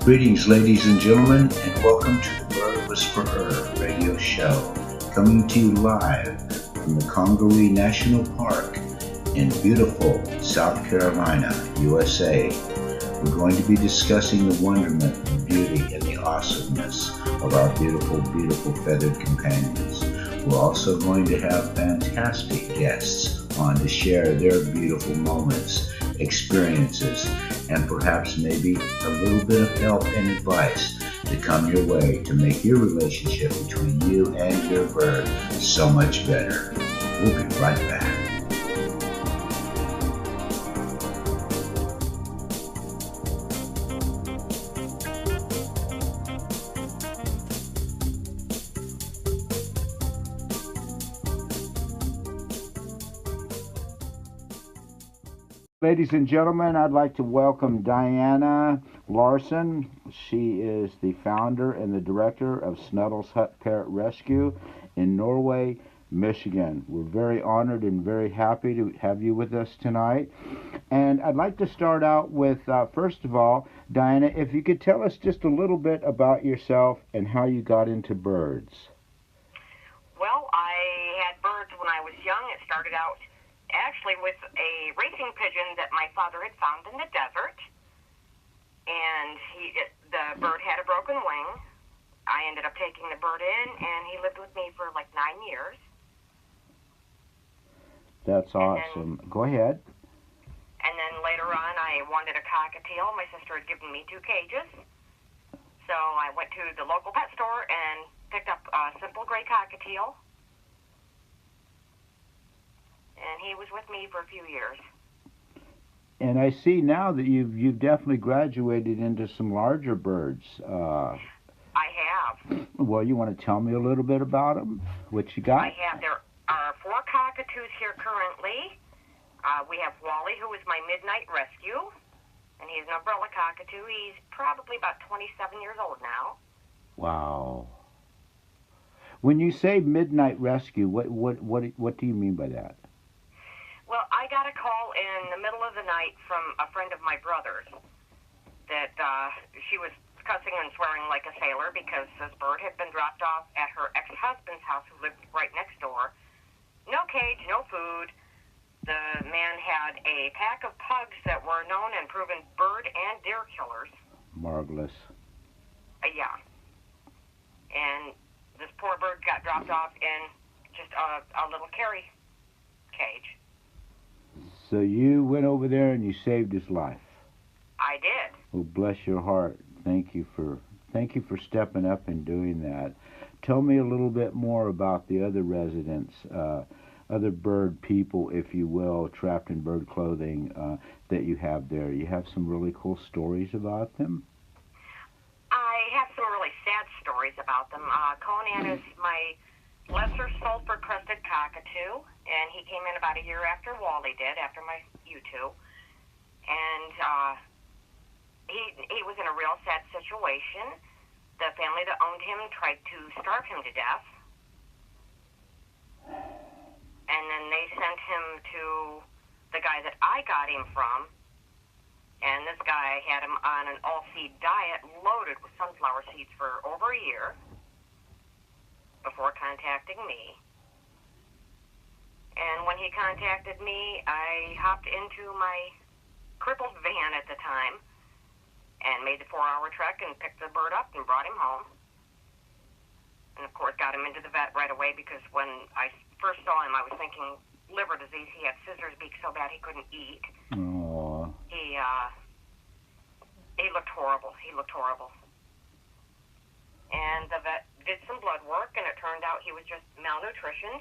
Greetings, ladies and gentlemen, and welcome to the Bird Whisperer radio show, coming to you live from the Congaree National Park in beautiful South Carolina, USA. We're going to be discussing the wonderment, the beauty, and the awesomeness of our beautiful, beautiful feathered companions. We're also going to have fantastic guests on to share their beautiful moments, experiences, and perhaps maybe a little bit of help and advice to come your way to make your relationship between you and your bird so much better. We'll be right back. Ladies and gentlemen, I'd like to welcome Diana Larson. She is the founder and the director of Snuddle's Hut Parrot Rescue in Norway, Michigan. We're very honored and very happy to have you with us tonight. And I'd like to start out with, first of all, Diana, if you could tell us just a little bit about yourself and how you got into birds. Well, I had birds when I was young. It started out actually with a racing pigeon that my father had found in the desert, and the bird had a broken wing. I ended up taking the bird in, and he lived with me for like 9 years. That's awesome. Go ahead. And then later on, I wanted a cockatiel. My sister had given me 2 cages, so I went to the local pet store and picked up a simple gray cockatiel. And he was with me for a few years. And I see now that you've definitely graduated into some larger birds. I have. Well, you want to tell me a little bit about them? What you got? I have. There are 4 cockatoos here currently. We have Wally, who is my midnight rescue, and he's an umbrella cockatoo. He's probably about 27 years old now. Wow. When you say midnight rescue, what do you mean by that? Well, I got a call in the middle of the night from a friend of my brother's that she was cussing and swearing like a sailor because this bird had been dropped off at her ex-husband's house, who lived right next door. No cage, no food. The man had a pack of pugs that were known and proven bird and deer killers. Marvelous. Yeah. And this poor bird got dropped off in just a little carry cage. So you went over there and you saved his life. I did. Well, bless your heart. Thank you for stepping up and doing that. Tell me a little bit more about the other residents, other bird people, if you will, trapped in bird clothing that you have there. You have some really cool stories about them? I have some really sad stories about them. Conan is my lesser sulfur-crested cockatoo, and he came in about a year after Wally did, after my U2. And he was in a real sad situation. The family that owned him tried to starve him to death. And then they sent him to the guy that I got him from, and this guy had him on an all-seed diet loaded with sunflower seeds for over a year before contacting me. And when he contacted me, I hopped into my crippled van at the time and made the 4-hour trek and picked the bird up and brought him home. And of course got him into the vet right away, because when I first saw him I was thinking liver disease. He had scissors beak so bad he couldn't eat. Aww. He looked horrible. He looked horrible. And the vet did some blood work, and it turned out he was just malnutrition.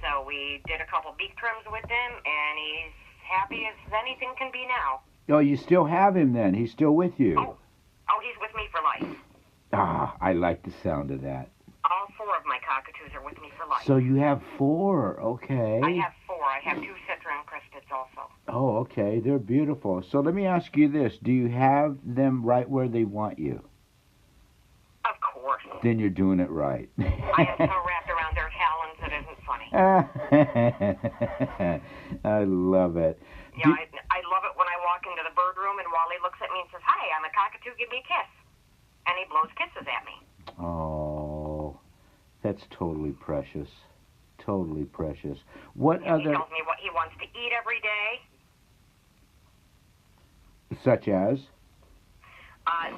So we did a couple beak trims with him, and he's happy as anything can be now. Oh, you still have him then? He's still with you? Oh, he's with me for life. Ah, I like the sound of that. All 4 of my cockatoos are with me for life. So you have 4, okay. I have 4. I have 2 citron cresteds also. Oh, okay. They're beautiful. So let me ask you this. Do you have them right where they want you? Of course. Then you're doing it right. I am so wrapped around their talons it isn't funny. I love it. Yeah, I love it when I walk into the bird room, and Wally looks at me and says, "Hi, I'm a cockatoo, give me a kiss." And he blows kisses at me. Oh, that's totally precious. Totally precious. What And other... He tells me what he wants to eat every day. Such as?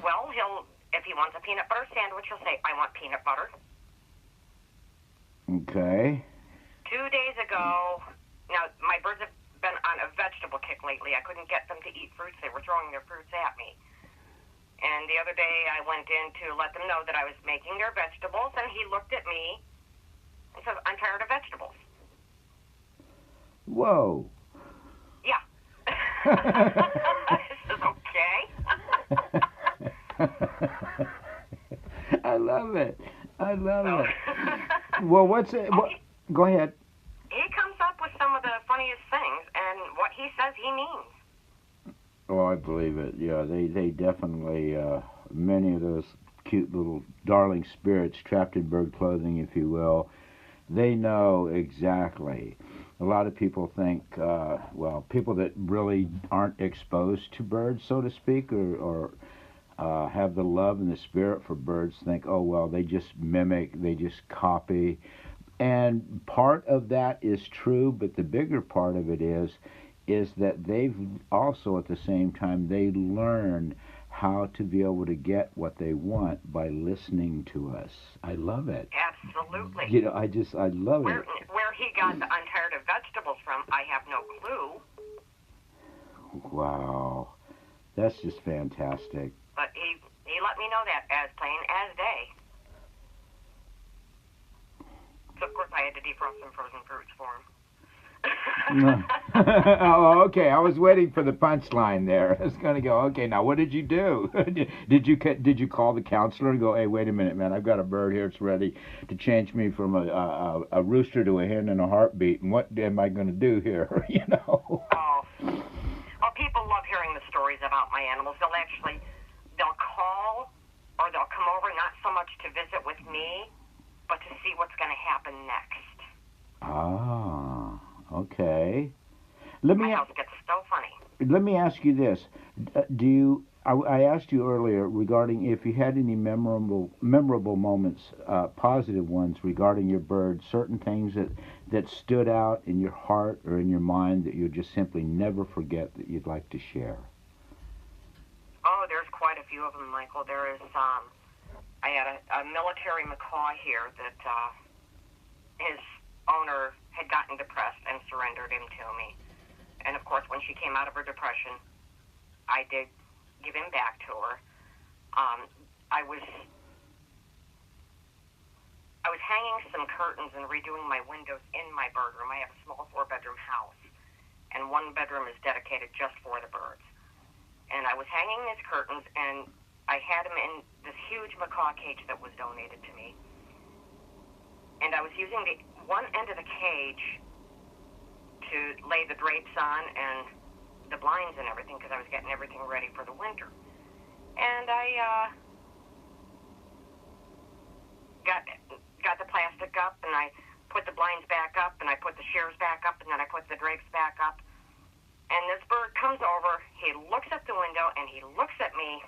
Well, if he wants a peanut butter sandwich, he'll say, "I want peanut butter." Okay. 2 days ago, now my birds have been on a vegetable kick lately. I couldn't get them to eat fruits. They were throwing their fruits at me. And the other day I went in to let them know that I was making their vegetables, and he looked at me and said, "I'm tired of vegetables." Whoa. Yeah. I said, "Okay." I love it. I love So, it. Well, what's it? Go ahead. he comes up with some of the funniest things, and what he says he means. Oh, I believe it. Yeah, they definitely, many of those cute little darling spirits trapped in bird clothing, if you will, they know exactly. A lot of people think, well, people that really aren't exposed to birds, so to speak, or have the love and the spirit for birds, think, oh, well, they just mimic, they just copy. And part of that is true, but the bigger part of it is that they've also, at the same time, they learn how to be able to get what they want by listening to us. I love it. Absolutely. You know, I love it. Where he got the "I'm tired of vegetables" from, I have no clue. Wow. That's just fantastic. But he let me know that as plain as day. So, of course, I had to defrost some frozen fruits for him. Oh, okay. I was waiting for the punchline there. I was going to go, okay, now what did you do? Did you call the counselor and go, hey, wait a minute, man, I've got a bird here. It's ready to change me from a rooster to a hen in a heartbeat, and what am I going to do here? You know? Oh. Well, people love hearing the stories about my animals. They'll call or they'll come over, not so much to visit with me, but to see what's going to happen next. Ah, okay. My house gets so funny. Let me ask you this: I asked you earlier regarding if you had any memorable moments, positive ones regarding your bird, certain things that stood out in your heart or in your mind that you just simply never forget that you'd like to share. Oh, there's quite a few of them, Michael. There is. I had a military macaw here that his owner had gotten depressed and surrendered him to me. And of course, when she came out of her depression, I did give him back to her. I was hanging some curtains and redoing my windows in my bird room. I have a small 4-bedroom house, and one bedroom is dedicated just for the birds. And I was hanging these curtains, and I had him in this huge macaw cage that was donated to me. And I was using the one end of the cage to lay the drapes on and the blinds and everything, because I was getting everything ready for the winter. And I got the plastic up, and I put the blinds back up, and I put the shears back up, and then I put the drapes back up. And this bird comes over, he looks at the window, and he looks at me,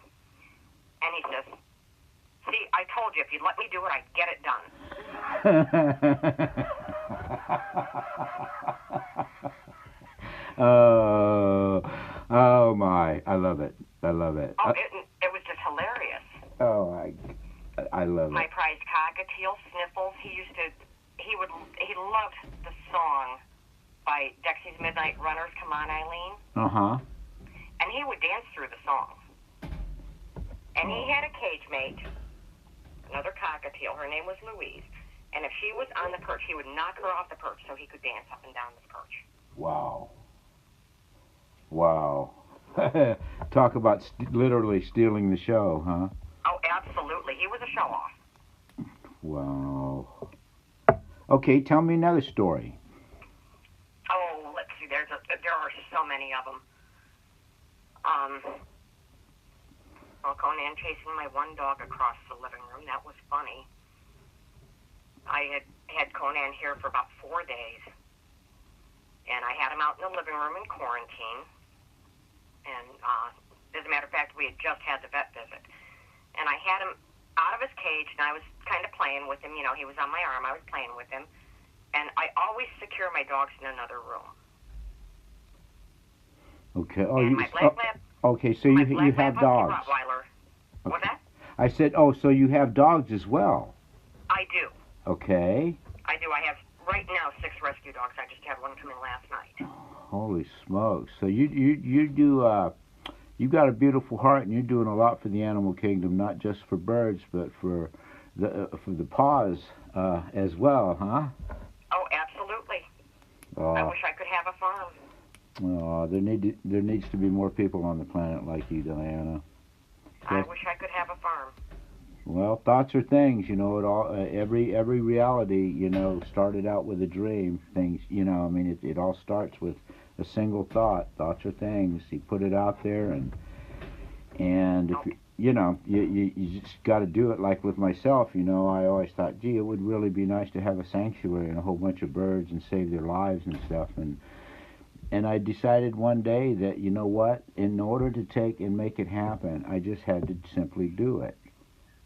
and he says, "See, I told you, if you'd let me do it, I'd get it done." Oh my, I love it. I love it. Oh, it was just hilarious. Oh, I love My it. prized cockatiel, Sniffles, he loved the song by Dexy's Midnight Runners, "Come On, Eileen." Uh-huh. And he would dance through the song. And he had a cage mate, another cockatiel. Her name was Louise. And if she was on the perch, he would knock her off the perch so he could dance up and down the perch. Wow. Wow. Talk about literally stealing the show, huh? Oh, absolutely. He was a show-off. Wow. Okay, tell me another story. Oh, let's see. There are so many of them. Well, Conan chasing my one dog across the living room. That was funny. I had Conan here for about 4 days. And I had him out in the living room in quarantine. And as a matter of fact, we had just had the vet visit. And I had him out of his cage, and I was kind of playing with him. You know, he was on my arm. I was playing with him. And I always secure my dogs in another room. Okay. Oh, and my black lab. Okay, so you have dogs. Rottweiler. Okay. What's that? I said, oh, so you have dogs as well. I do. Okay. I do. I have right now 6 rescue dogs. I just had one come in last night. Holy smokes! So you do you've got a beautiful heart, and you're doing a lot for the animal kingdom, not just for birds, but for the paws as well, huh? Oh, absolutely. I wish I could have a farm. Oh, there needs to be more people on the planet like you, Diana. I wish I could have a farm. Well, thoughts are things, you know. It all every reality, you know, started out with a dream. Things, you know, I mean, it all starts with a single thought. Thoughts are things. You put it out there, and if you know, you just got to do it. Like with myself, you know, I always thought, gee, it would really be nice to have a sanctuary and a whole bunch of birds and save their lives and stuff. And I decided one day that, you know what, in order to take and make it happen, I just had to simply do it.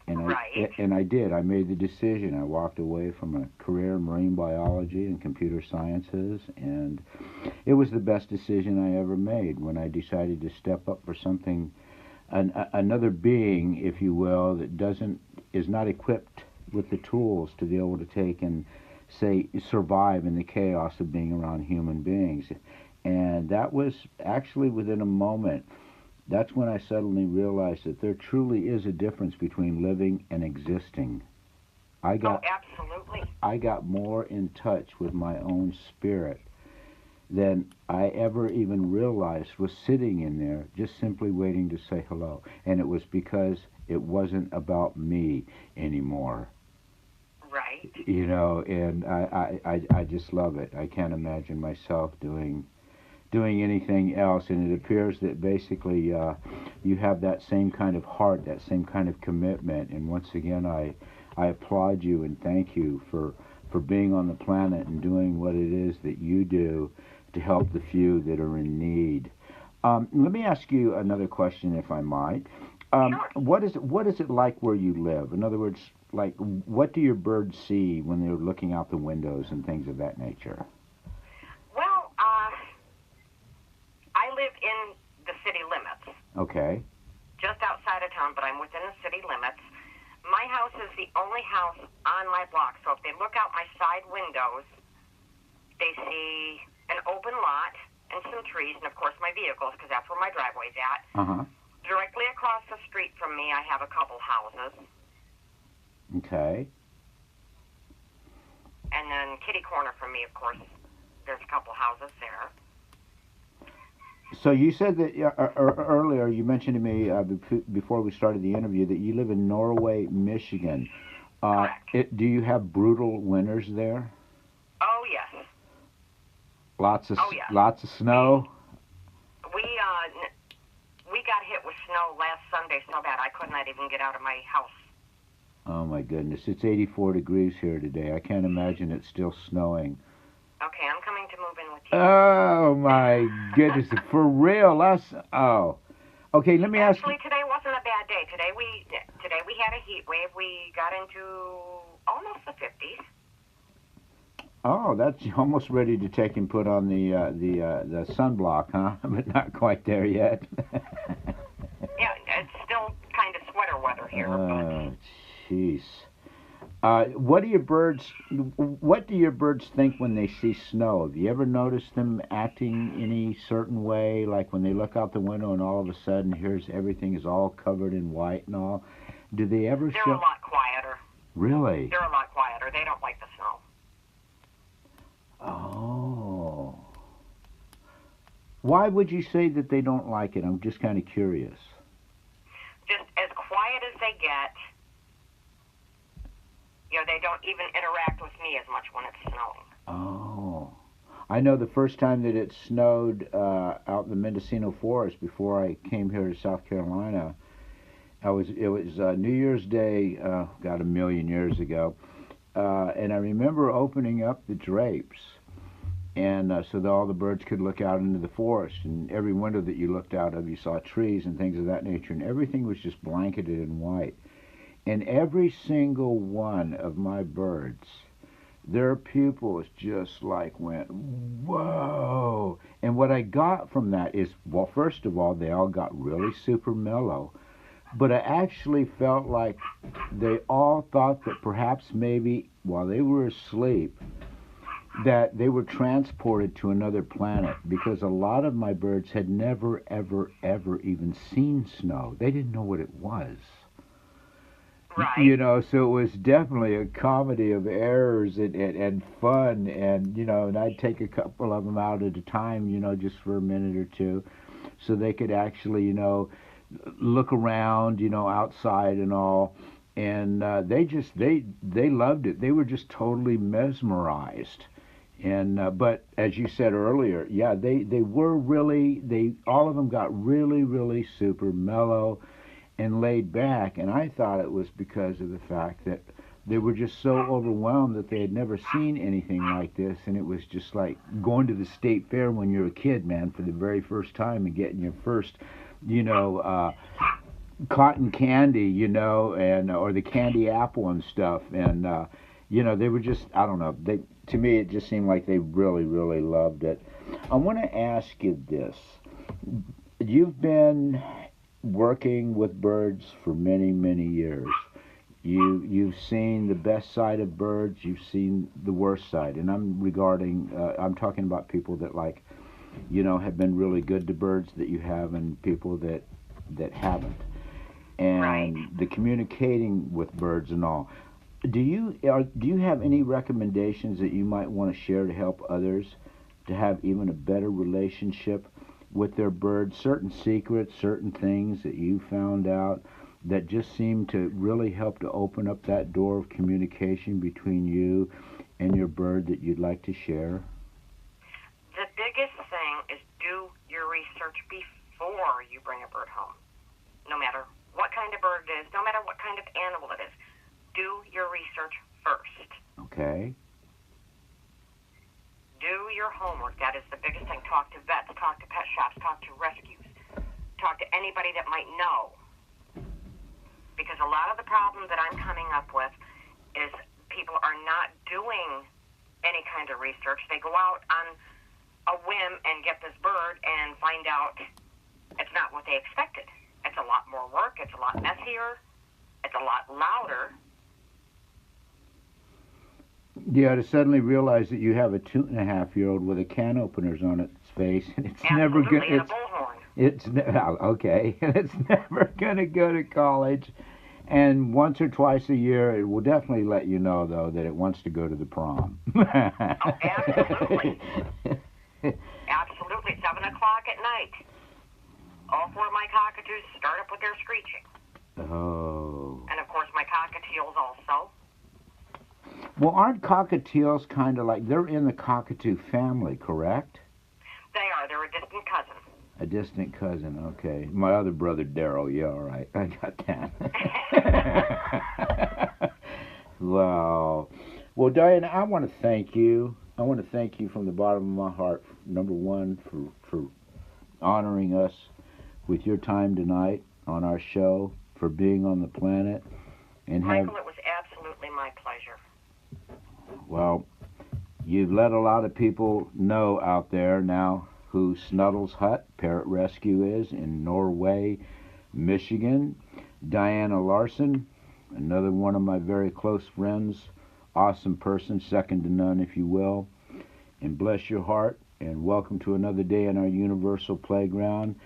And I did. I made the decision. I walked away from a career in marine biology and computer sciences, and it was the best decision I ever made when I decided to step up for something, another being, if you will, that is not equipped with the tools to be able to take and, say, survive in the chaos of being around human beings. And that was actually within a moment. That's when I suddenly realized that there truly is a difference between living and existing. Absolutely. I got more in touch with my own spirit than I ever even realized was sitting in there, just simply waiting to say hello. And it was because it wasn't about me anymore. Right. You know, and I just love it. I can't imagine myself doing anything else, and it appears that basically you have that same kind of heart, that same kind of commitment. And once again, I applaud you and thank you for being on the planet and doing what it is that you do to help the few that are in need. Let me ask you another question, if I might. Sure. What is it like where you live? In other words, like, what do your birds see when they're looking out the windows and things of that nature? Well, I live in the city limits. Okay. Just outside of town, but I'm within the city limits. My house is the only house on my block, so if they look out my side windows, they see an open lot and some trees, and of course my vehicles, because that's where my driveway's at. Uh-huh. Directly across the street from me, I have a couple houses. Okay. And then kitty corner from me, of course, there's a couple houses there. So you said that earlier, you mentioned to me before we started the interview that you live in Norway, Michigan. Correct. Do you have brutal winters there? Oh, yes. Lots of snow? We got hit with snow last Sunday so bad I could not even get out of my house. Oh, my goodness. It's 84 degrees here today. I can't imagine it's still snowing. Okay, I'm coming to move in with you. Oh, my goodness. For real? Okay, let me ask you. Actually, today wasn't a bad day. Today we had a heat wave. We got into almost the 50s. Oh, that's almost ready to take and put on the sunblock, huh? But not quite there yet. Yeah, it's still kind of sweater weather here. Oh, jeez. What do your birds think when they see snow? Have you ever noticed them acting any certain way, like when they look out the window and all of a sudden here's everything is all covered in white and all? Do they ever They're a lot quieter. Really? They're a lot quieter. They don't like the snow. Oh. Why would you say that they don't like it? I'm just kind of curious. Just as quiet as they get. You know, they don't even interact with me as much when it's snowing. Oh. I know the first time that it snowed out in the Mendocino Forest before I came here to South Carolina, it was New Year's Day, a million years ago, and I remember opening up the drapes, and so that all the birds could look out into the forest. And every window that you looked out of, you saw trees and things of that nature, and everything was just blanketed in white. And every single one of my birds, their pupils just like went, whoa. And what I got from that is, well, first of all, they all got really super mellow. But I actually felt like they all thought that perhaps maybe while they were asleep, that they were transported to another planet, because a lot of my birds had never, ever, ever even seen snow. They didn't know what it was. Right. You know, so it was definitely a comedy of errors and fun, and, you know, and I'd take a couple of them out at a time, you know, just for a minute or two, so they could actually, you know, look around, you know, outside and all, and they loved it. They were just totally mesmerized. And but as you said earlier, yeah, they were really, they all of them got really, really super mellow and laid back, and I thought it was because of the fact that they were just so overwhelmed that they had never seen anything like this, and it was just like going to the state fair when you're a kid, man, for the very first time, and getting your first, you know, cotton candy, you know, and or the candy apple and stuff, and you know, they were just, I don't know, they, to me it just seemed like they really, really loved it. I want to ask you this: you've been working with birds for many, many years. You've seen the best side of birds. You've seen the worst side, and I'm talking about people that, like, you know, have been really good to birds that you have, and people that haven't, and Right. the communicating with birds and all. Do you have any recommendations that you might want to share to help others to have even a better relationship with their birds? Certain secrets, certain things that you found out that just seem to really help to open up that door of communication between you and your bird that you'd like to share? The biggest thing is do your research before you bring a bird home. No matter what kind of bird it is, no matter what kind of animal it is, do your research first. Okay. Do your homework. That is the biggest thing. Talk to vets, talk to pet shops, talk to rescues, talk to anybody that might know. Because a lot of the problem that I'm coming up with is people are not doing any kind of research. They go out on a whim and get this bird and find out it's not what they expected. It's a lot more work. It's a lot messier. It's a lot louder. Yeah, to suddenly realize that you have a 2.5-year-old with a can openers on its face, and it's never Absolutely, gonna. and a bullhorn. Okay, it's never gonna go to college, and once or twice a year, it will definitely let you know, though, that it wants to go to the prom. Oh, absolutely. Absolutely. 7 o'clock at night. All 4 of my cockatoos start up with their screeching. Oh. And, of course, my cockatiels also. Well, aren't cockatiels kind of like, they're in the cockatoo family, correct? They are. They're a distant cousin. A distant cousin, okay. My other brother, Daryl, yeah, all right. I got that. Wow. Well, Diane, I want to thank you. I want to thank you from the bottom of my heart, number one, for honoring us with your time tonight on our show, for being on the planet. And Michael, it was absolutely my pleasure. Well, you've let a lot of people know out there now who Snuddle's Hut Parrot Rescue is in Norway, Michigan. Diana Larson, another one of my very close friends, awesome person, second to none, if you will. And bless your heart, and welcome to another day in our universal playground.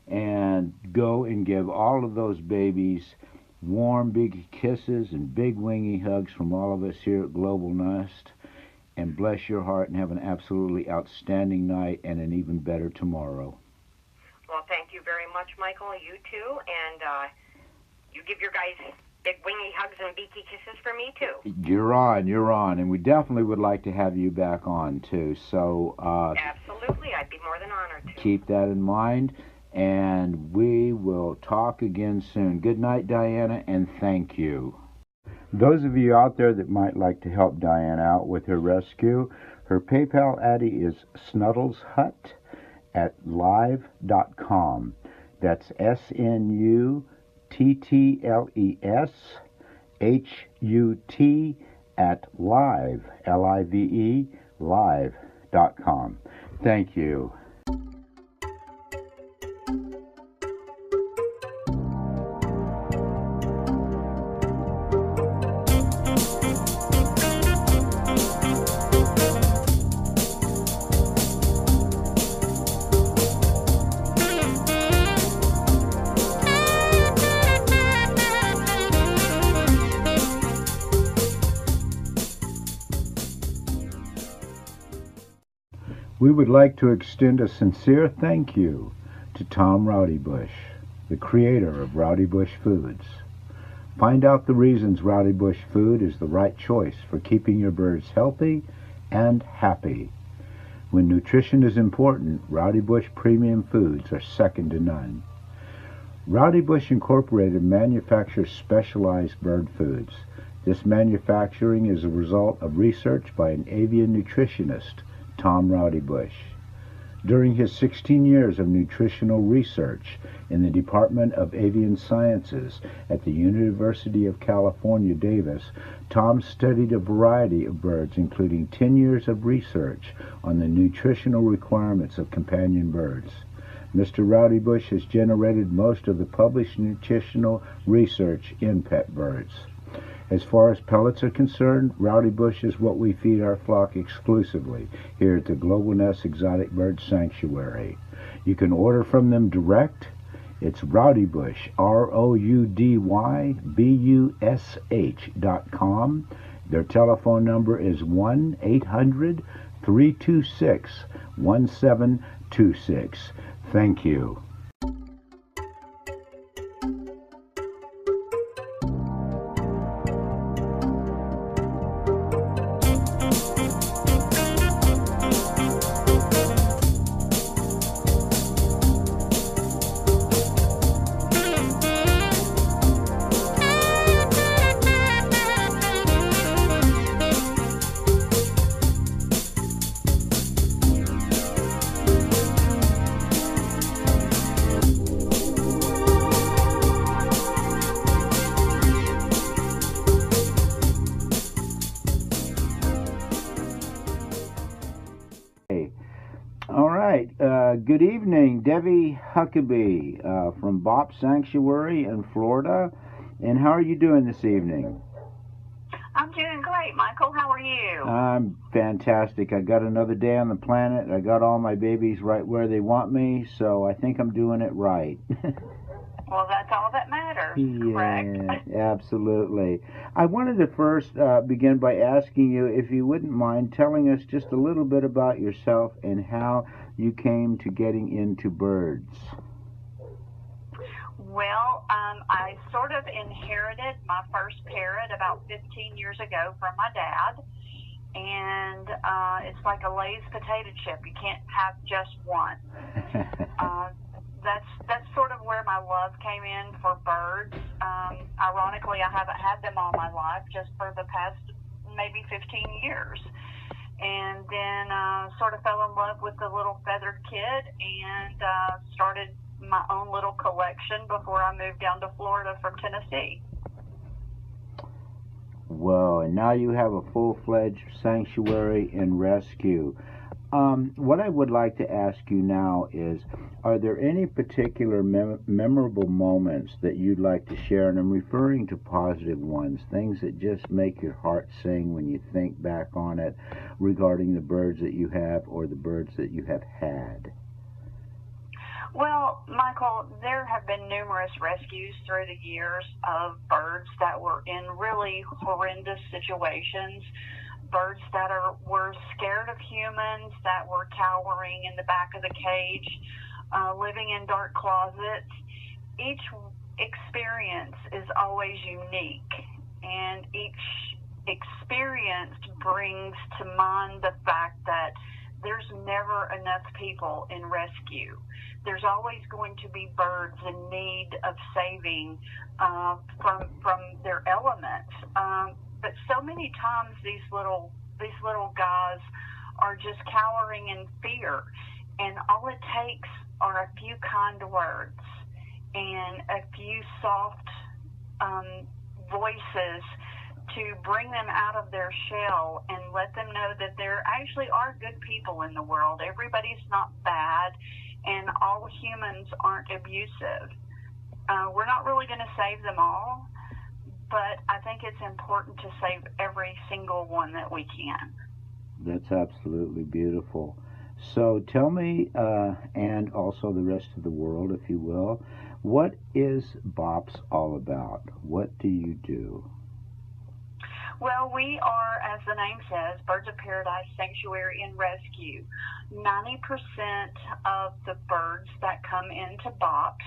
And go and give all of those babies warm, big kisses and big wingy hugs from all of us here at Global Nest. And bless your heart, and have an absolutely outstanding night and an even better tomorrow. Well, thank you very much, Michael. You too. And you give your guys big wingy hugs and beaky kisses for me, too. You're on. And we definitely would like to have you back on, too. So Absolutely. I'd be more than honored to. Keep that in mind. And we will talk again soon. Good night, Diana, and thank you. Those of you out there that might like to help Diana out with her rescue, Her PayPal ID is snuttleshut@live.com. That's SNUTTLESHUT at live, LIVE, live.com. Thank you. We would like to extend a sincere thank you to Tom Rowdybush, the creator of Rowdybush Foods. Find out the reasons Rowdybush Food is the right choice for keeping your birds healthy and happy. When nutrition is important, Rowdybush Premium Foods are second to none. Rowdybush Incorporated manufactures specialized bird foods. This manufacturing is a result of research by an avian nutritionist, Tom Rowdybush. During his 16 years of nutritional research in the Department of Avian Sciences at the University of California, Davis, Tom studied a variety of birds, including 10 years of research on the nutritional requirements of companion birds. Mr. Rowdybush has generated most of the published nutritional research in pet birds. As far as pellets are concerned, Rowdybush is what we feed our flock exclusively here at the Global Nest Exotic Bird Sanctuary. You can order from them direct. It's Rowdybush, ROUDYBUSH.com. Their telephone number is 1-800-326-1726. Thank you. All right. Good evening, Debbie Huckaby from Bop Sanctuary in Florida. And how are you doing this evening? I'm doing great, Michael. How are you? I'm fantastic. I got another day on the planet. I got all my babies right where they want me, so I think I'm doing it right. Well, that's all that matters, correct? Yeah, absolutely. I wanted to first begin by asking you if you wouldn't mind telling us just a little bit about yourself and how you came to getting into birds. Well, I sort of inherited my first parrot about 15 years ago from my dad, and it's like a Lay's potato chip. You can't have just one. That's sort of where my love came in for birds. Ironically, I haven't had them all my life, just for the past maybe 15 years. And then sort of fell in love with the little feathered kid and started my own little collection before I moved down to Florida from Tennessee. Well, and now you have a full-fledged sanctuary and rescue. What I would like to ask you now is, are there any particular memorable moments that you'd like to share? And I'm referring to positive ones, things that just make your heart sing when you think back on it regarding the birds that you have or the birds that you have had. Well, Michael, there have been numerous rescues through the years of birds that were in really horrendous situations. Birds that were scared of humans, that were cowering in the back of the cage, living in dark closets. Each experience is always unique, and each experience brings to mind the fact that there's never enough people in rescue. There's always going to be birds in need of saving from their elements. But so many times these little guys are just cowering in fear. And all it takes are a few kind words and a few soft voices to bring them out of their shell and let them know that there actually are good people in the world. Everybody's not bad, and all humans aren't abusive. We're not really going to save them all, but I think it's important to save every single one that we can. That's absolutely beautiful. So tell me, and also the rest of the world, if you will, what is BOPS all about? What do you do? Well, we are, as the name says, Birds of Paradise Sanctuary and Rescue. 90% of the birds that come into BOPS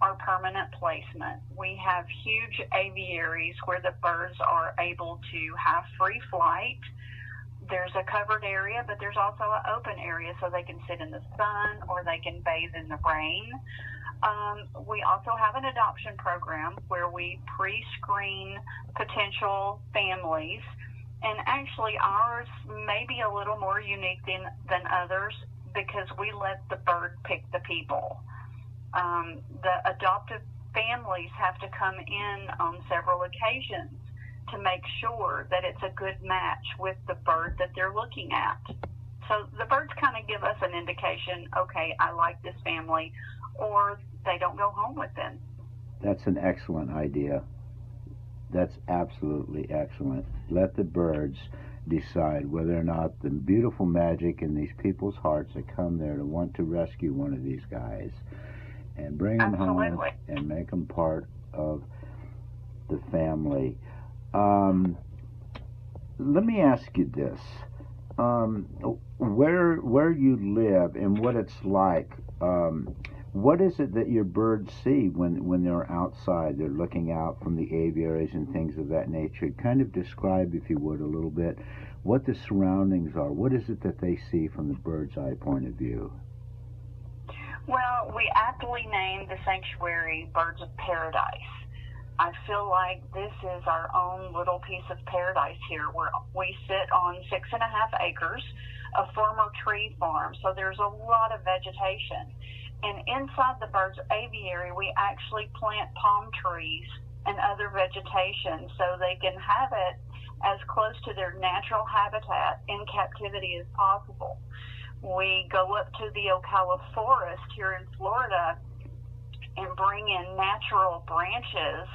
are permanent placement. We have huge aviaries where the birds are able to have free flight. There's a covered area, but there's also an open area so they can sit in the sun or they can bathe in the rain. We also have an adoption program where we pre-screen potential families, and actually ours may be a little more unique than others because we let the bird pick the people. The adoptive families have to come in on several occasions to make sure that it's a good match with the bird that they're looking at. So the birds kind of give us an indication, okay, I like this family, or they don't go home with them. That's an excellent idea. That's absolutely excellent. Let the birds decide whether or not the beautiful magic in these people's hearts that come there to want to rescue one of these guys and bring them home and make them part of the family. Let me ask you this. Where you live and what it's like, what is it that your birds see when they're outside? They're looking out from the aviaries and things of that nature. Kind of describe, if you would, a little bit what the surroundings are. What is it that they see from the bird's eye point of view? Well, we aptly named the sanctuary Birds of Paradise. I feel like this is our own little piece of paradise here, where we sit on 6.5 acres, a former tree farm, so there's a lot of vegetation. And inside the birds aviary, we actually plant palm trees and other vegetation so they can have it as close to their natural habitat in captivity as possible. We go up to the Ocala forest here in Florida and bring in natural branches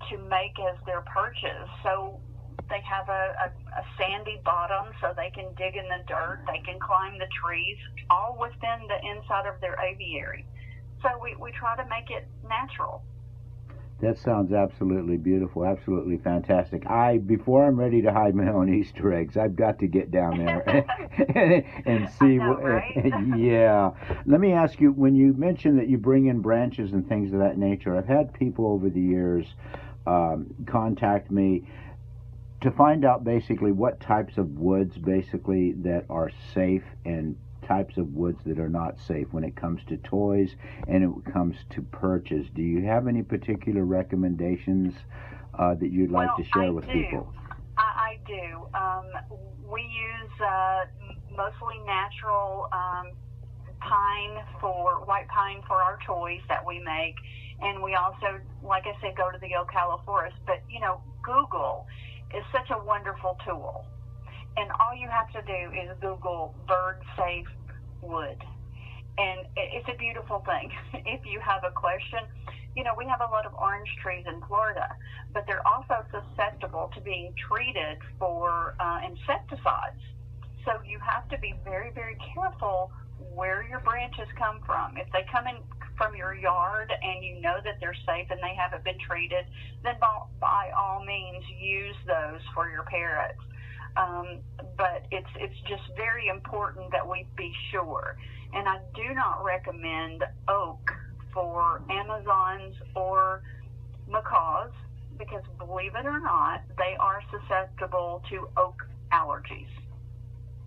to make as their perches. So they have a sandy bottom so they can dig in the dirt, they can climb the trees, all within the inside of their aviary. So we try to make it natural. That sounds absolutely beautiful, absolutely fantastic. Before I'm ready to hide my own Easter eggs, I've got to get down there and see. I know, right? Yeah. Let me ask you, when you mentioned that you bring in branches and things of that nature, I've had people over the years contact me to find out basically what types of woods basically that are safe and types of woods that are not safe when it comes to toys and it comes to perches. Do you have any particular recommendations that you'd like to share with people? I do. We use mostly natural white pine for our toys that we make, and we also, like I said, go to the Ocala forest. But Google is such a wonderful tool. And all you have to do is Google bird safe wood. And it's a beautiful thing. If you have a question, we have a lot of orange trees in Florida, but they're also susceptible to being treated for insecticides. So you have to be very, very careful where your branches come from. If they come in from your yard and you know that they're safe and they haven't been treated, then by all means use those for your parrots. But it's just very important that we be sure. And I do not recommend oak for Amazons or macaws because, believe it or not, they are susceptible to oak allergies.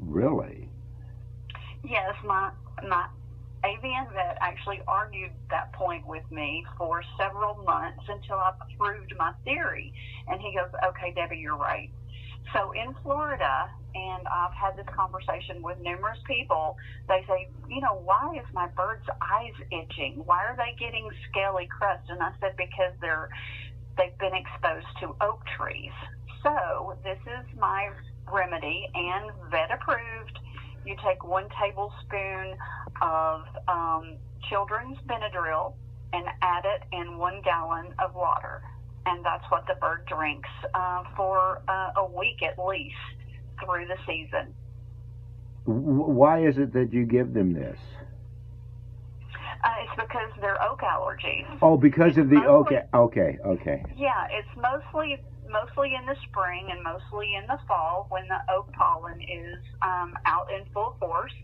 Really? Yes, my avian vet actually argued that point with me for several months until I proved my theory. And he goes, okay, Debbie, you're right. So in Florida, and I've had this conversation with numerous people, they say, why is my bird's eyes itching? Why are they getting scaly crust? And I said, because they've been exposed to oak trees. So this is my remedy and vet approved. You take 1 tablespoon of children's Benadryl and add it in 1 gallon of water. And that's what the bird drinks for a week at least through the season. Why is it that you give them this? It's because they're oak allergies. Oh, because of the oak. Okay. Yeah, it's mostly in the spring and mostly in the fall when the oak pollen is out in full force.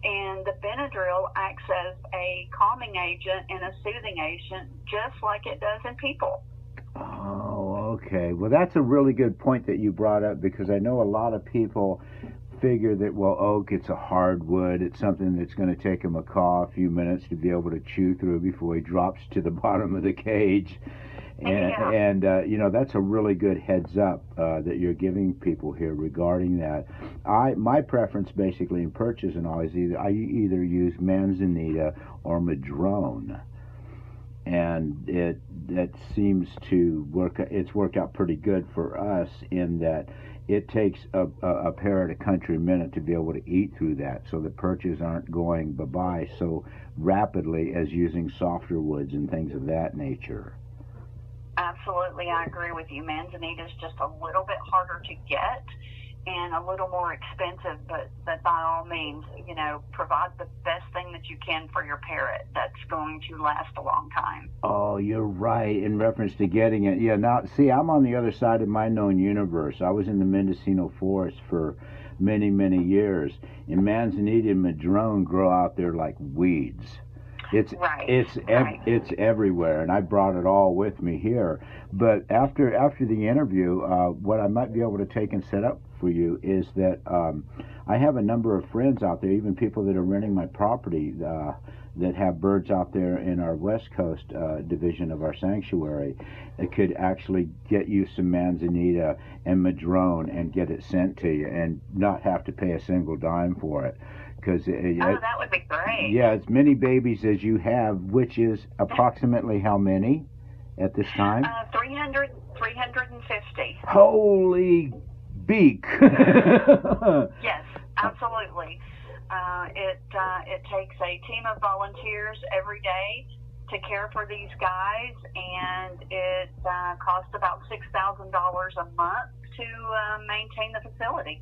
And the Benadryl acts as a calming agent and a soothing agent, just like it does in people. Oh, okay. Well, that's a really good point that you brought up, because I know a lot of people figure that, well, oak, it's a hardwood. It's something that's going to take a macaw a few minutes to be able to chew through before he drops to the bottom of the cage. And that's a really good heads up that you're giving people here regarding that. My preference basically in purchase and all is I either use manzanita or madrone. And that seems to work. It's worked out pretty good for us in that it takes a parrot a country minute to be able to eat through that, so the perches aren't going bye-bye so rapidly as using softer woods and things of that nature. Absolutely, I agree with you. Manzanita is just a little bit harder to get and a little more expensive, but by all means, provide the best thing that you can for your parrot that's going to last a long time. Oh, you're right in reference to getting it. Yeah, now, see, I'm on the other side of my known universe. I was in the Mendocino forest for many, many years, and manzanita and madrone grow out there like weeds. It's everywhere, and I brought it all with me here. But after the interview, what I might be able to take and set up for you is that I have a number of friends out there, even people that are renting my property, that have birds out there in our West Coast division of our sanctuary that could actually get you some manzanita and madrone and get it sent to you and not have to pay a single dime for it. That would be great. Yeah, as many babies as you have, which is approximately how many at this time? 350. Holy beak! Yes, absolutely. It takes a team of volunteers every day to care for these guys, and it costs about $6,000 a month to maintain the facility.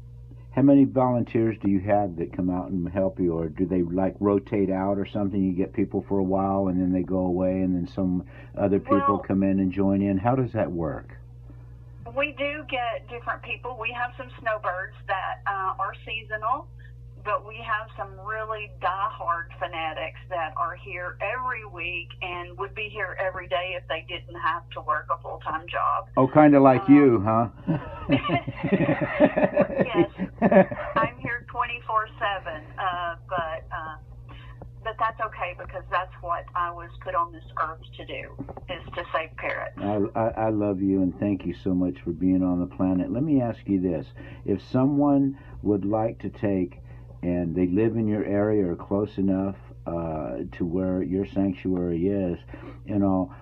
How many volunteers do you have that come out and help you, or do they rotate out or something? You get people for a while and then they go away and then some other people come in and join in? How does that work? We do get different people. We have some snowbirds that are seasonal, but we have some really die-hard fanatics that are here every week and would be here every day if they didn't have to work a full-time job. Oh, kind of like you, huh? Yes, I'm here 24/7, but that's okay because that's what I was put on this earth to do, is to save parrots. I love you and thank you so much for being on the planet. Let me ask you this. If someone would like to take and they live in your area or close enough to where your sanctuary is,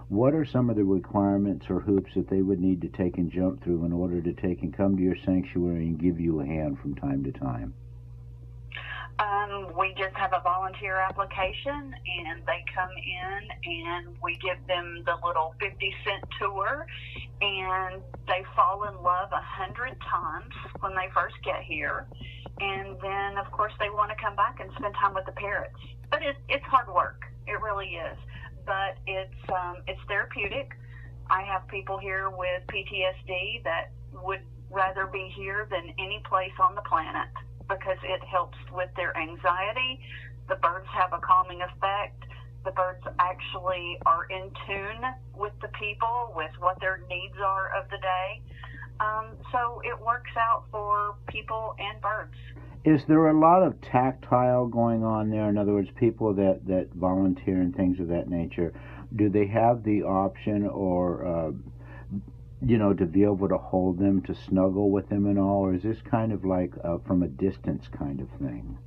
what are some of the requirements or hoops that they would need to take and jump through in order to take and come to your sanctuary and give you a hand from time to time? We just have a volunteer application, and they come in, and we give them the little 50-cent tour, and they fall in love 100 times when they first get here. And then, of course, they want to come back and spend time with the parrots. But it's hard work. It really is. But it's therapeutic. I have people here with PTSD that would rather be here than any place on the planet because it helps with their anxiety. The birds have a calming effect. The birds actually are in tune with the people, with what their needs are of the day. So it works out for people and birds. Is there a lot of tactile going on there? In other words, people that volunteer and things of that nature, do they have the option or to be able to hold them, to snuggle with them and all, or is this kind of like from a distance kind of thing?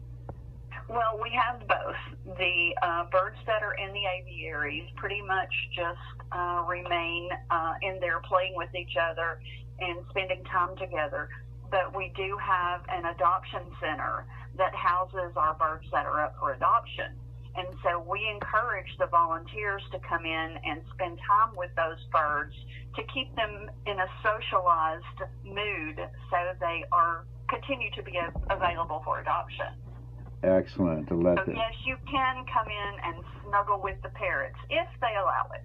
Well, we have both. The birds that are in the aviaries pretty much just remain in there playing with each other and spending time together. But we do have an adoption center that houses our birds that are up for adoption. And so we encourage the volunteers to come in and spend time with those birds to keep them in a socialized mood so they continue to be available for adoption. Excellent. So yes, you can come in and snuggle with the parrots if they allow it.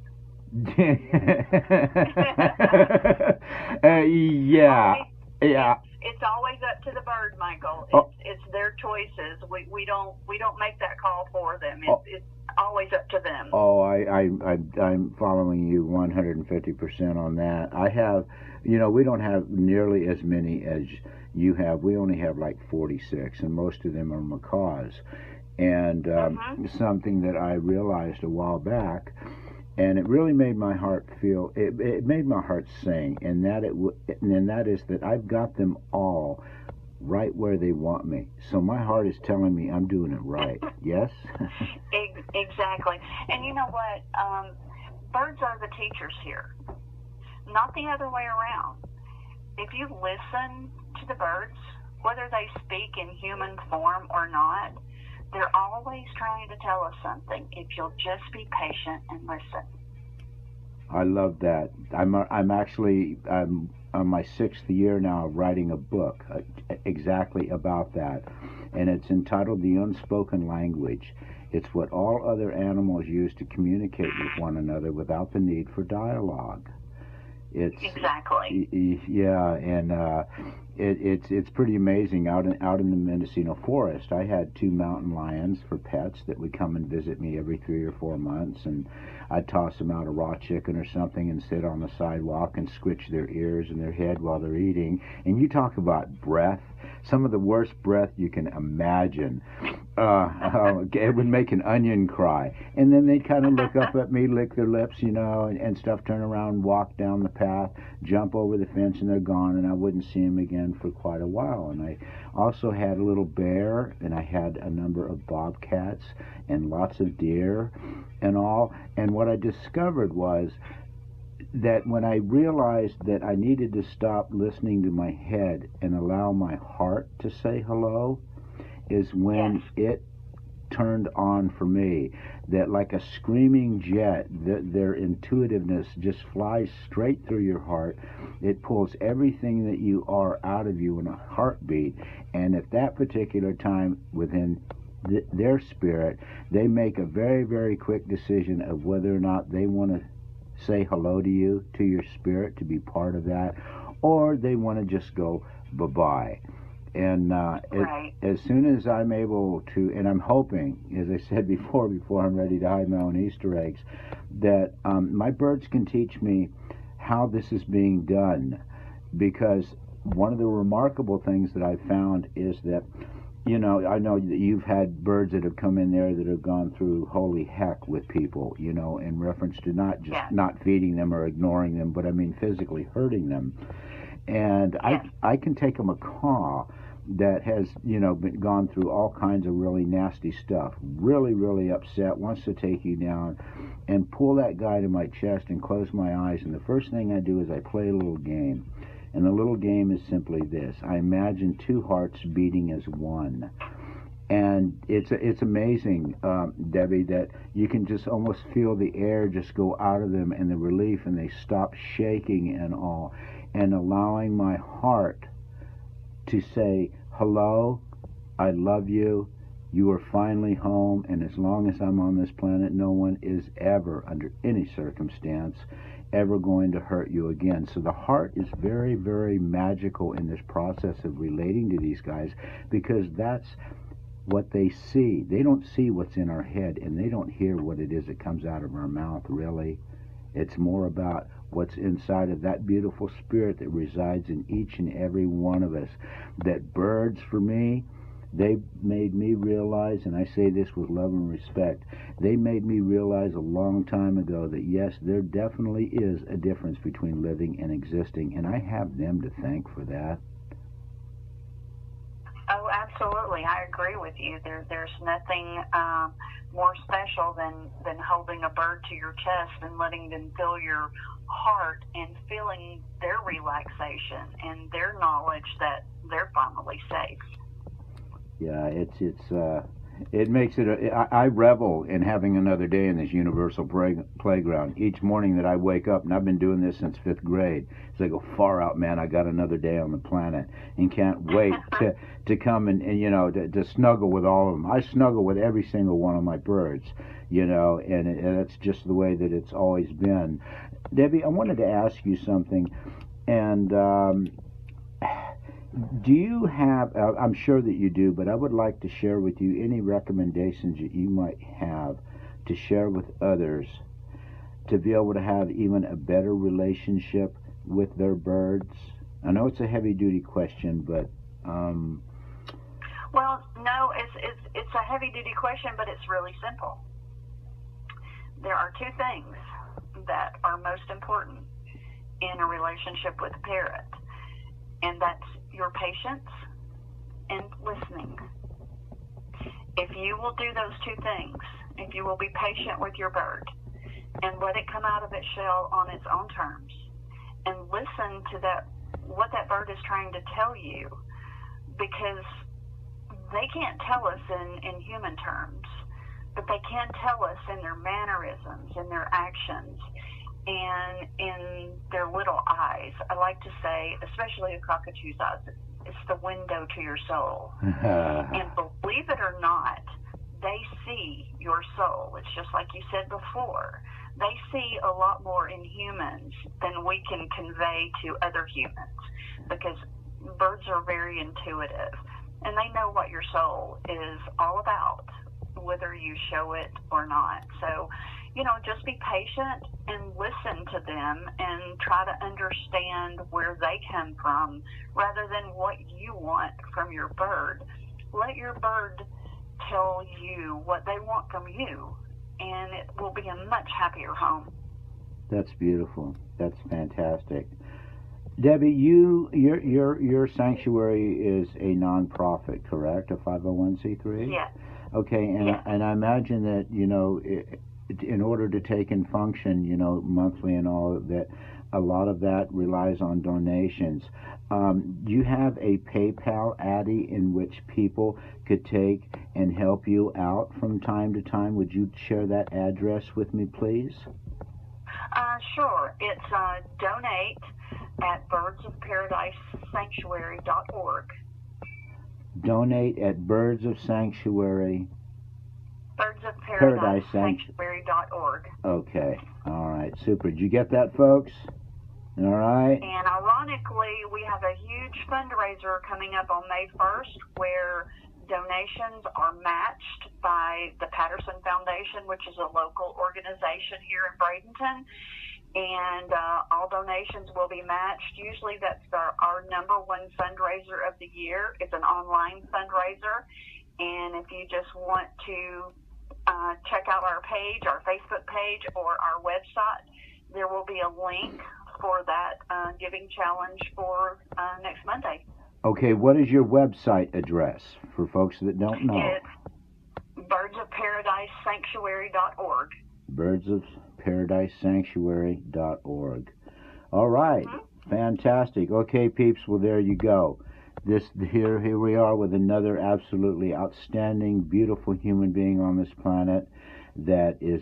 Yeah. It's always up to the bird, Michael. It's their choices. We don't make that call for them. It's always up to them. Oh, I'm following you 150% on that. I have, we don't have nearly as many as you have. We only have like 46, and most of them are macaws. And something that I realized a while back, and it really made my heart feel, it made my heart sing, and that is that I've got them all right where they want me. So my heart is telling me I'm doing it right. Yes? Exactly. And you know what? Birds are the teachers here, not the other way around. If you listen to the birds, whether they speak in human form or not, they're always trying to tell us something if you'll just be patient and listen. I love that. I'm actually on my 6th year now of writing a book exactly about that, and it's entitled The Unspoken Language. It's what all other animals use to communicate with one another without the need for dialogue. Exactly. Yeah, and it's pretty amazing. Out in the Mendocino forest, I had 2 mountain lions for pets that would come and visit me every 3 or 4 months, and I'd toss them out a raw chicken or something and sit on the sidewalk and squitch their ears and their head while they're eating. And you talk about breath, some of the worst breath you can imagine. It would make an onion cry. And then they'd kind of look up at me, lick their lips, and stuff, turn around, walk down the path, jump over the fence, and they're gone, and I wouldn't see them again for quite a while. And I also had a little bear, and I had a number of bobcats and lots of deer and all. And what I discovered was that when I realized that I needed to stop listening to my head and allow my heart to say hello, is when it turned on for me. That like a screaming jet, their intuitiveness just flies straight through your heart. It pulls everything that you are out of you in a heartbeat. And at that particular time, within their spirit, they make a very, very quick decision of whether or not they want to say hello to you, to your spirit, to be part of that, or they want to just go bye-bye. And as soon as I'm able to, and I'm hoping, as I said before I'm ready to hide my own Easter eggs, that my birds can teach me how this is being done. Because one of the remarkable things that I've found is that, I know that you've had birds that have come in there that have gone through holy heck with people, in reference to not just not feeding them or ignoring them, but I mean physically hurting them. And I can take a macaw that has, been gone through all kinds of really nasty stuff, really, really upset, wants to take you down, and pull that guy to my chest and close my eyes. And the first thing I do is I play a little game. And the little game is simply this. I imagine 2 hearts beating as one. And it's amazing, Debbie, that you can just almost feel the air just go out of them and the relief, and they stop shaking and all. And allowing my heart to say, hello, I love you, you are finally home, and as long as I'm on this planet, no one is ever, under any circumstance, ever going to hurt you again. So the heart is very, very magical in this process of relating to these guys, because that's what they see. They don't see what's in our head, and they don't hear what it is that comes out of our mouth, really. It's more about what's inside of that beautiful spirit that resides in each and every one of us. That birds, for me, They made me realize, and I say this with love and respect, they made me realize a long time ago that yes, there definitely is a difference between living and existing, and I have them to thank for that. Oh, absolutely. I agree with you. There's nothing more special than holding a bird to your chest and letting them feel your heart and feeling their relaxation and their knowledge that they're finally safe. Yeah, it makes it. I revel in having another day in this universal playground. Each morning that I wake up, and I've been doing this since 5th grade, so I go far out, man. I got another day on the planet, and can't wait to come and to snuggle with all of them. I snuggle with every single one of my birds, and it's just the way that it's always been. Debbie, I wanted to ask you something, and do you have, I'm sure that you do, but I would like to share with you any recommendations that you might have to share with others to be able to have even a better relationship with their birds? I know it's a heavy-duty question, but... Well, no, it's a heavy-duty question, but it's really simple. There are two things that are most important in a relationship with a parrot, and that's your patience and listening. If you will do those two things, if you will be patient with your bird and let it come out of its shell on its own terms and listen to what that bird is trying to tell you, because they can't tell us in human terms, but they can tell us in their mannerisms, in their actions, and in their little eyes. I like to say, especially a cockatoo's eyes, it's the window to your soul. And believe it or not, they see your soul. It's just like you said before. They see a lot more in humans than we can convey to other humans, because birds are very intuitive, and they know what your soul is all about, whether you show it or not. So, just be patient and listen to them and try to understand where they come from rather than what you want from your bird. Let your bird tell you what they want from you, and it will be a much happier home. That's beautiful. That's fantastic. Debbie, your sanctuary is a nonprofit, correct? A 501c3? Yes. Okay, and I imagine that in order to take and function, monthly and all of that, a lot of that relies on donations. Do you have a PayPal, Addie, in which people could take and help you out from time to time? Would you share that address with me, please? Sure. It's donate at birdsofparadisesanctuary.org. Donate at birdsofsanctuary. birdsofparadisesanctuary.org. Okay. All right. Super. Did you get that, folks? All right. And ironically, we have a huge fundraiser coming up on May 1st where donations are matched by the Patterson Foundation, which is a local organization here in Bradenton. And all donations will be matched. Usually that's our number one fundraiser of the year. It's an online fundraiser. And if you just want to check out our page, our Facebook page, or our website, there will be a link for that giving challenge for next Monday. Okay, what is your website address for folks that don't know? It's birdsofparadisesanctuary.org. birdsofparadisesanctuary.org. All right. Mm-hmm. Fantastic. Okay, peeps, well, there you go. Here we are with another absolutely outstanding, beautiful human being on this planet that is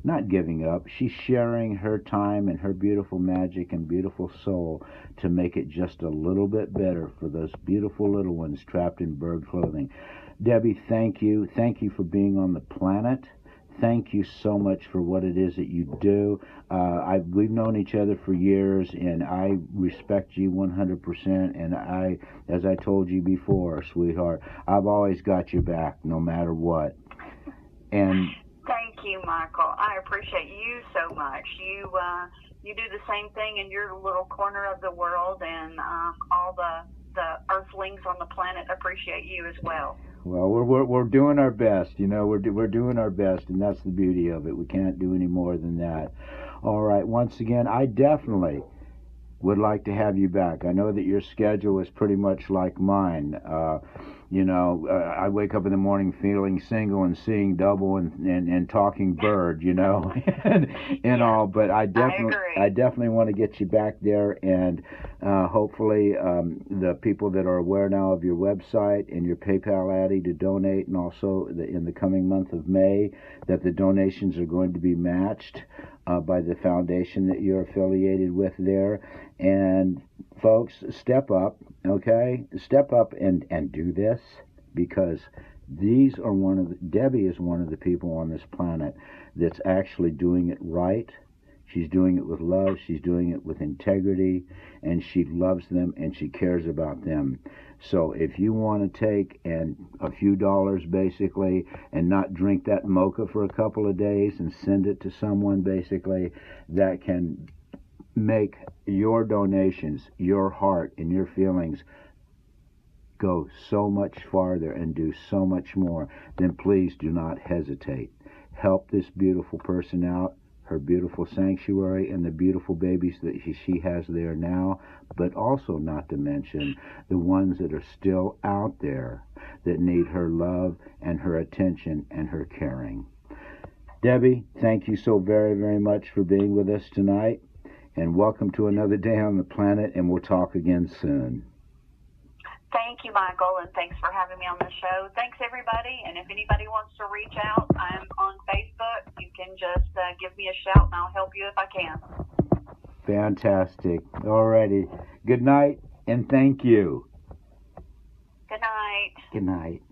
not giving up, she's sharing her time and her beautiful magic and beautiful soul to make it just a little bit better for those beautiful little ones trapped in bird clothing. Debbie, thank you. Thank you for being on the planet. Thank you so much for what it is that you do. We've known each other for years, and I respect you 100%. And as I told you before, sweetheart, I've always got your back, no matter what. And thank you, Michael. I appreciate you so much. You do the same thing in your little corner of the world, and all the the Earthlings on the planet appreciate you as well. Well, we're doing our best. You know, we're doing our best, and that's the beauty of it. We can't do any more than that. All right. Once again, I definitely would like to have you back. I know that your schedule is pretty much like mine. I wake up in the morning feeling single and seeing double and talking bird, and all. But I definitely want to get you back there, and hopefully the people that are aware now of your website and your PayPal ID to donate, and also in the coming month of May, that the donations are going to be matched by the foundation that you're affiliated with there. And folks, step up, okay? Step up and do this, because these are Debbie is one of the people on this planet that's actually doing it right. She's doing it with love, she's doing it with integrity, and she loves them and she cares about them. So if you want to take a few dollars basically and not drink that mocha for a couple of days and send it to someone basically, that can make your donations, your heart and your feelings go so much farther and do so much more, then please do not hesitate. Help this beautiful person out, her beautiful sanctuary, and the beautiful babies that she has there now, but also not to mention the ones that are still out there that need her love and her attention and her caring. Debbie, thank you so very, very much for being with us tonight, and welcome to another day on the planet, and we'll talk again soon. Thank you, Michael, and thanks for having me on the show. Thanks, everybody, and if anybody wants to reach out, I'm on Facebook. You can just give me a shout, and I'll help you if I can. Fantastic. All righty. Good night, and thank you. Good night. Good night.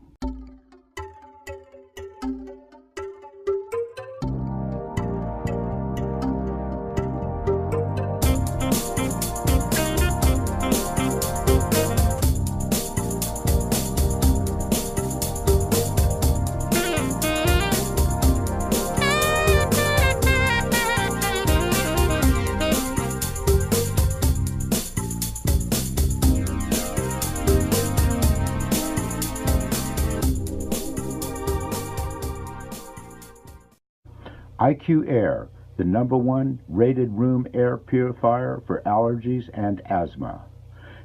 IQ Air, the #1 rated room air purifier for allergies and asthma.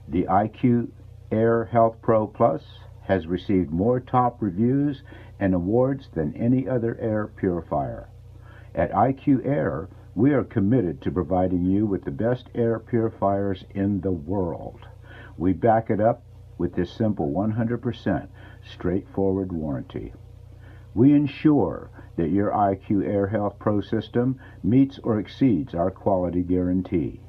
The IQ Air Health Pro Plus has received more top reviews and awards than any other air purifier. At IQ Air, we are committed to providing you with the best air purifiers in the world. We back it up with this simple 100% straightforward warranty. We ensure that your IQ Air Health Pro system meets or exceeds our quality guarantee.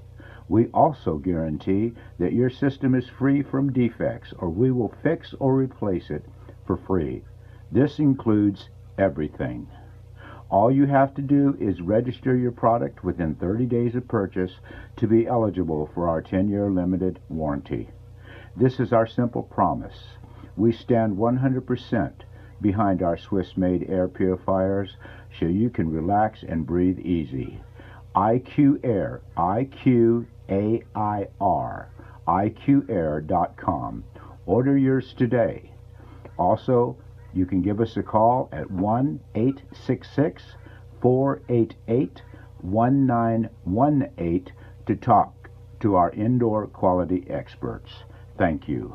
We also guarantee that your system is free from defects, or we will fix or replace it for free. This includes everything. All you have to do is register your product within 30 days of purchase to be eligible for our 10-year limited warranty. This is our simple promise. We stand 100% behind our Swiss-made air purifiers, so you can relax and breathe easy. IQ Air, IQAIR, IQAir.com. Order yours today. Also, you can give us a call at 1-866-488-1918 to talk to our indoor quality experts. Thank you.